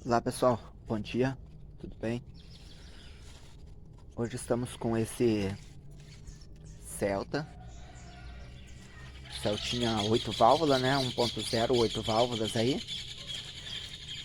Olá pessoal, bom dia, tudo bem? Hoje estamos com esse Celta. Celtinha 8 válvulas, né? 1.0, 8 válvulas aí.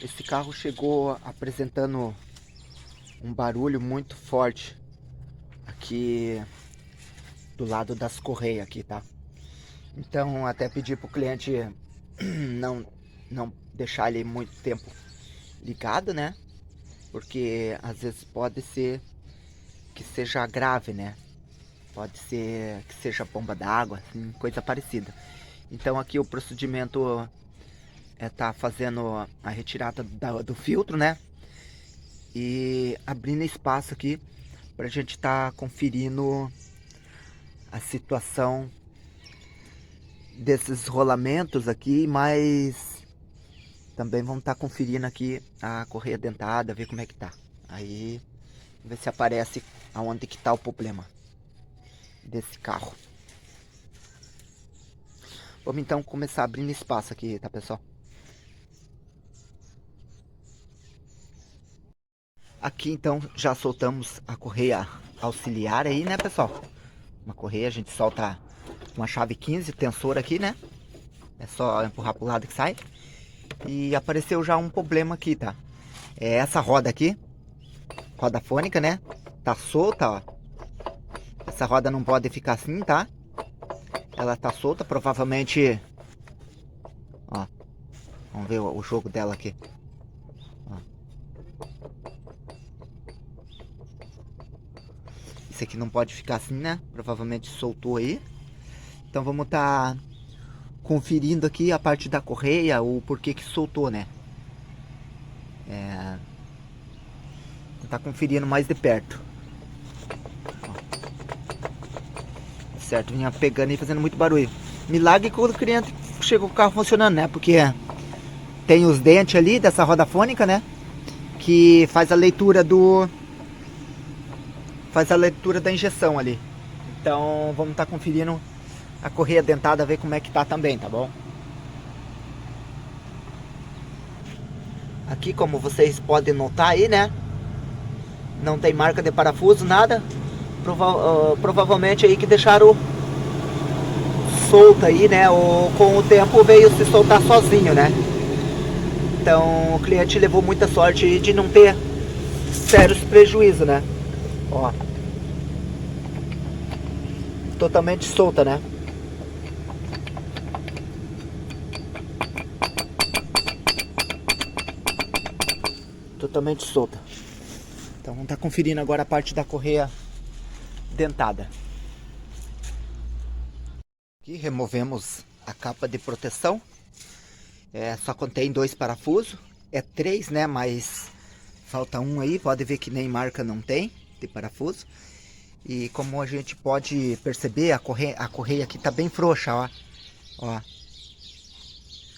Esse carro chegou apresentando um barulho muito forte aqui do lado das correias aqui, tá? Então até pedi pro cliente não, não deixar ele muito tempo ligado, né? Porque às vezes pode ser que seja grave, né? Pode ser que seja bomba d'água, assim, coisa parecida. Então aqui o procedimento é tá fazendo a retirada do filtro, né? E abrindo espaço aqui para a gente estar conferindo a situação desses rolamentos aqui, mas também vamos estar conferindo aqui a correia dentada, ver como é que tá. Aí ver se aparece aonde que tá o problema desse carro. Vamos então começar abrindo espaço aqui, tá pessoal? Aqui então já soltamos a correia auxiliar aí, né pessoal? Uma correia a gente solta uma chave 15, tensor aqui, né? É só empurrar pro lado que sai. E apareceu já um problema aqui, tá? É essa roda aqui, roda fônica, né? Tá solta, ó. Essa roda não pode ficar assim, tá? Ela tá solta, provavelmente... Ó, vamos ver o jogo dela aqui. Ó. Isso aqui não pode ficar assim, né? Provavelmente soltou aí. Então vamos tá conferindo aqui a parte da correia, o porquê que soltou, né? Tá conferindo mais de perto. Ó. Certo, vinha pegando e fazendo muito barulho. Milagre quando o cliente chegou com o carro funcionando, né? Porque tem os dentes ali dessa roda fônica, né? Que faz a leitura da injeção ali. Então vamos estar conferindo a correia dentada, ver como é que tá também, tá bom? Aqui, como vocês podem notar aí, né? Não tem marca de parafuso, nada. Provavelmente aí que deixaram solta aí, né? Ou com o tempo veio se soltar sozinho, né? Então o cliente levou muita sorte aí de não ter sérios prejuízos, né? Ó, totalmente solta, né? Totalmente solta. Então vamos estar conferindo agora a parte da correia dentada. Aqui removemos a capa de proteção. Só contém 2 parafusos. É 3, né? Mas falta um aí. Pode ver que nem marca não tem de parafuso. E como a gente pode perceber, a correia aqui tá bem frouxa, ó. Ó.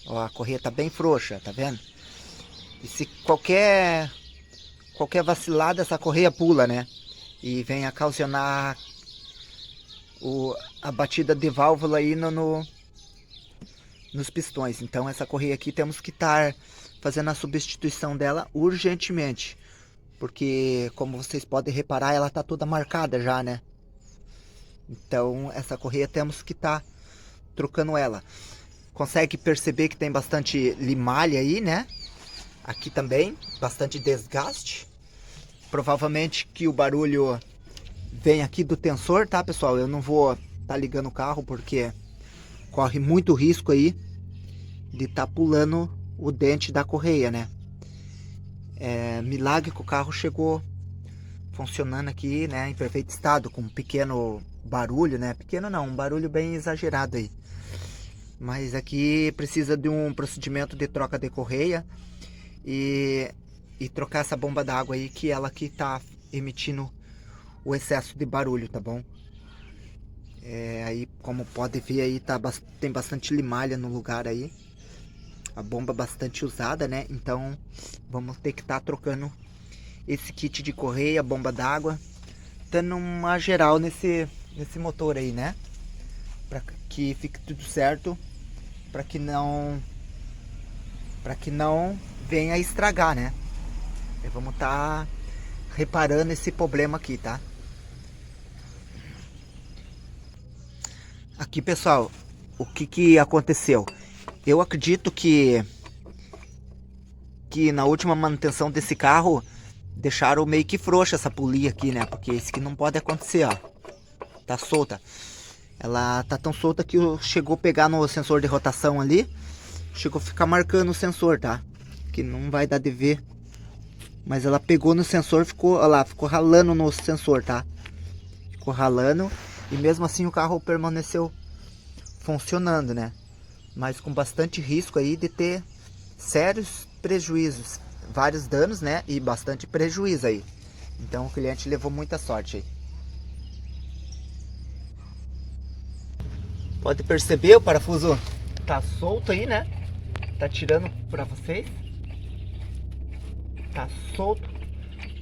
Ó, a correia tá bem frouxa, tá vendo? E se qualquer vacilada, essa correia pula, né? E vem a ocasionar a batida de válvula aí nos pistões. Então essa correia aqui temos que estar fazendo a substituição dela urgentemente. Porque, como vocês podem reparar, ela tá toda marcada já, né? Então essa correia temos que estar trocando ela. Consegue perceber que tem bastante limalha aí, né? Aqui também, bastante desgaste. Provavelmente que o barulho vem aqui do tensor, tá pessoal? Eu não vou tá ligando o carro porque corre muito risco aí de tá pulando o dente da correia, né? Milagre que o carro chegou funcionando aqui, né, em perfeito estado, com um pequeno barulho, né? Pequeno não, um barulho bem exagerado aí. Mas aqui precisa de um procedimento de troca de correia e trocar essa bomba d'água aí, que ela aqui tá emitindo o excesso de barulho, tá bom? Aí, como pode ver aí, tem bastante limalha no lugar aí. A bomba bastante usada, né? Então vamos ter que estar trocando esse kit de correia, bomba d'água, dando uma geral nesse motor aí, né? Para que fique tudo certo, para que não venha estragar, né? E vamos estar reparando esse problema aqui, tá? Aqui, pessoal, o que aconteceu? Eu acredito que na última manutenção desse carro deixaram meio que frouxa essa polia aqui, né? Porque isso que não pode acontecer, ó. Tá solta. Ela tá tão solta que chegou a pegar no sensor de rotação ali. Chegou a ficar marcando o sensor, tá? Que não vai dar de ver. Mas ela pegou no sensor, ficou, olha lá, ficou ralando no sensor, tá? Ficou ralando. E mesmo assim o carro permaneceu funcionando, né? Mas com bastante risco aí de ter sérios prejuízos. Vários danos, né? E bastante prejuízo aí. Então o cliente levou muita sorte aí. Pode perceber, o parafuso tá solto aí, né? Tá tirando pra vocês. Tá solto.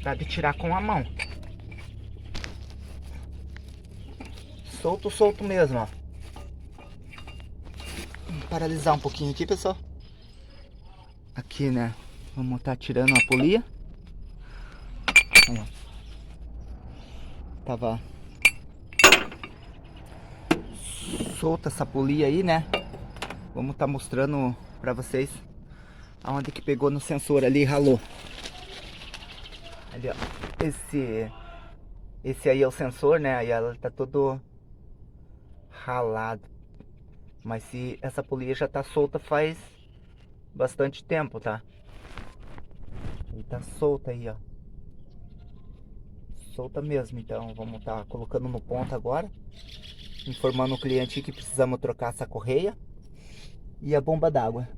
Dá de tirar com a mão. Solto, solto mesmo, ó. Vamos paralisar um pouquinho aqui, pessoal. Aqui, né? Vamos tá tirando a polia. Aí, ó. Tava solta essa polia aí, né? Vamos tá mostrando pra vocês aonde que pegou no sensor ali e ralou. Ali, ó. Esse aí é o sensor, né? Aí ela tá todo ralado. Mas se essa polia já tá solta faz bastante tempo, tá? E tá solta aí, ó. Solta mesmo. Então vamos tá colocando no ponto agora. Informando o cliente que precisamos trocar essa correia e a bomba d'água.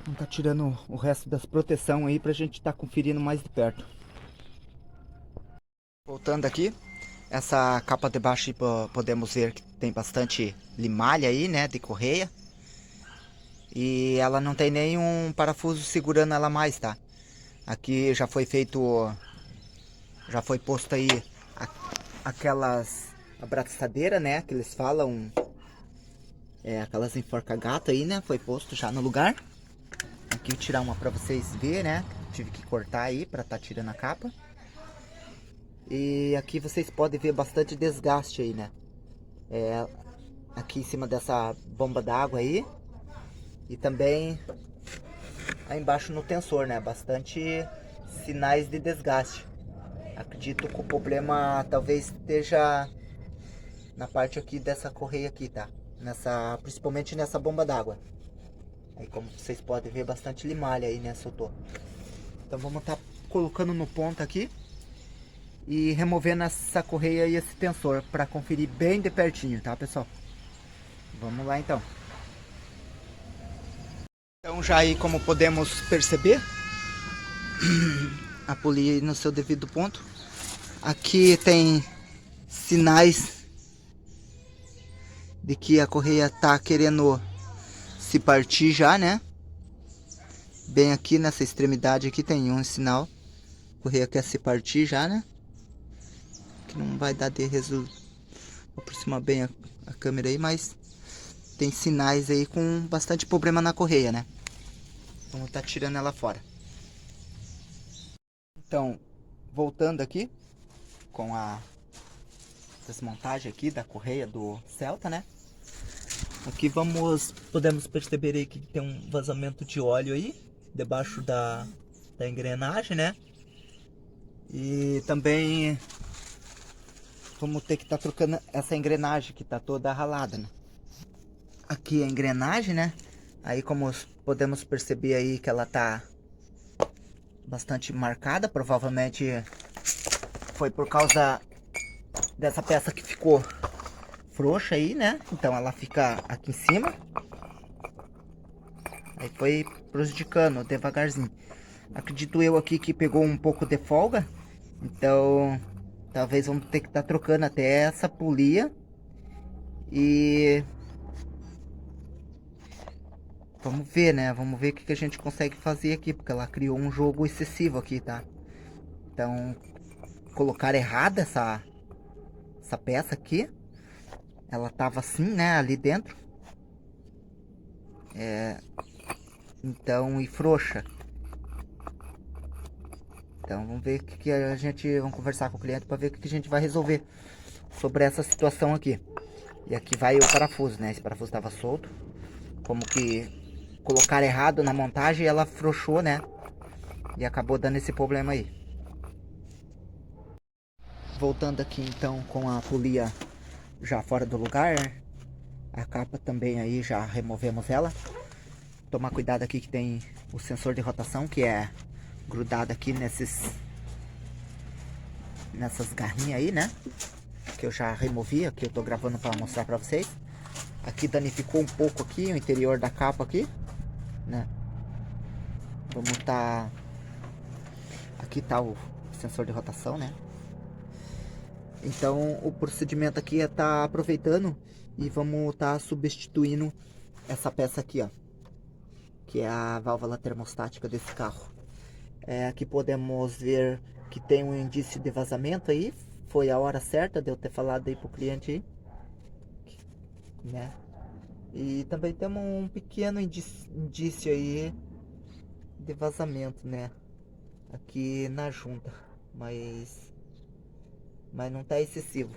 Vamos tá tirando o resto das proteção aí pra gente tá conferindo mais de perto. Voltando aqui, essa capa de baixo podemos ver que tem bastante limalha aí, né, de correia. E ela não tem nenhum parafuso segurando ela mais, tá? Aqui já foi feito, já foi posto aí aquelas abraçadeiras, né, que eles falam, aquelas enforca-gato aí, né, foi posto já no lugar. Aqui tirar uma pra vocês verem, né, tive que cortar aí pra tá tirando a capa. E aqui vocês podem ver bastante desgaste aí, né, aqui em cima dessa bomba d'água aí. E também aí embaixo no tensor, né, bastante sinais de desgaste. Acredito que o problema talvez esteja na parte aqui dessa correia aqui, tá? Principalmente nessa bomba d'água. Aí como vocês podem ver, bastante limalha aí, né, soltou. Então vamos estar colocando no ponto aqui e removendo essa correia e esse tensor para conferir bem de pertinho, tá, pessoal? Vamos lá então. Então já aí, como podemos perceber, a polia no seu devido ponto. Aqui tem sinais de que a correia tá querendo se partir já, né? Bem aqui nessa extremidade aqui tem um sinal. A correia quer se partir já, né? Que não vai dar de resultado. Vou aproximar bem a câmera aí, mas tem sinais aí com bastante problema na correia, né? Vamos tá tirando ela fora. Então, voltando aqui com a desmontagem aqui da correia do Celta, né? Aqui podemos perceber aí que tem um vazamento de óleo aí debaixo da engrenagem, né? E também vamos ter que estar trocando essa engrenagem que tá toda ralada, né? Aqui a engrenagem, né? Aí como podemos perceber aí que ela tá bastante marcada, provavelmente foi por causa dessa peça que ficou frouxa aí, né? Então ela fica aqui em cima. Aí foi prejudicando devagarzinho. Acredito eu aqui que pegou um pouco de folga. Então talvez vamos ter que estar trocando até essa polia. E vamos ver, né? Vamos ver o que a gente consegue fazer aqui. Porque ela criou um jogo excessivo aqui, tá? Então colocar errada essa peça aqui. Ela tava assim, né? Ali dentro. Então, e frouxa. Então vamos ver o que a gente... Vamos conversar com o cliente para ver o que a gente vai resolver sobre essa situação aqui. E aqui vai o parafuso, né? Esse parafuso estava solto. Como que colocaram errado na montagem e ela frouxou, né? E acabou dando esse problema aí. Voltando aqui então com a polia já fora do lugar. A capa também aí já removemos ela. Tomar cuidado aqui que tem o sensor de rotação que é grudado aqui nessas garrinhas aí, né? Que eu já removi, aqui eu tô gravando para mostrar para vocês. Aqui danificou um pouco aqui o interior da capa aqui, né? Vamos tá... Aqui tá o sensor de rotação, né? Então o procedimento aqui é tá aproveitando e vamos tá substituindo essa peça aqui, ó, que é a válvula termostática desse carro. Aqui podemos ver que tem um indício de vazamento aí. Foi a hora certa de eu ter falado aí pro cliente aí, né? E também temos um pequeno indício aí de vazamento, né? Aqui na junta, mas não tá excessivo.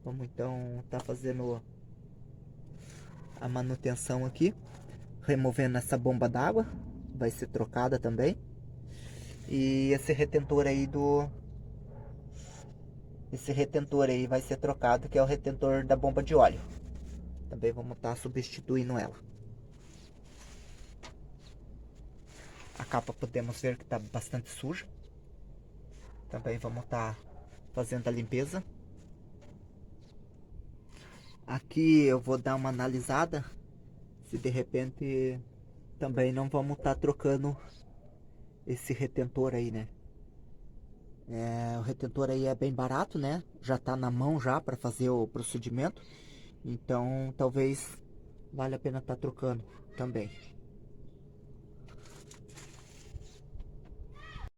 Vamos então tá fazendo a manutenção aqui, removendo essa bomba d'água, vai ser trocada também. E esse retentor aí vai ser trocado, que é o retentor da bomba de óleo. Também vamos estar substituindo ela. A capa podemos ver que está bastante suja. Também vamos estar fazendo a limpeza. Aqui eu vou dar uma analisada se de repente também não vamos estar trocando esse retentor aí, né? O retentor aí é bem barato, né? Já está na mão já para fazer o procedimento. Então talvez valha a pena estar trocando também.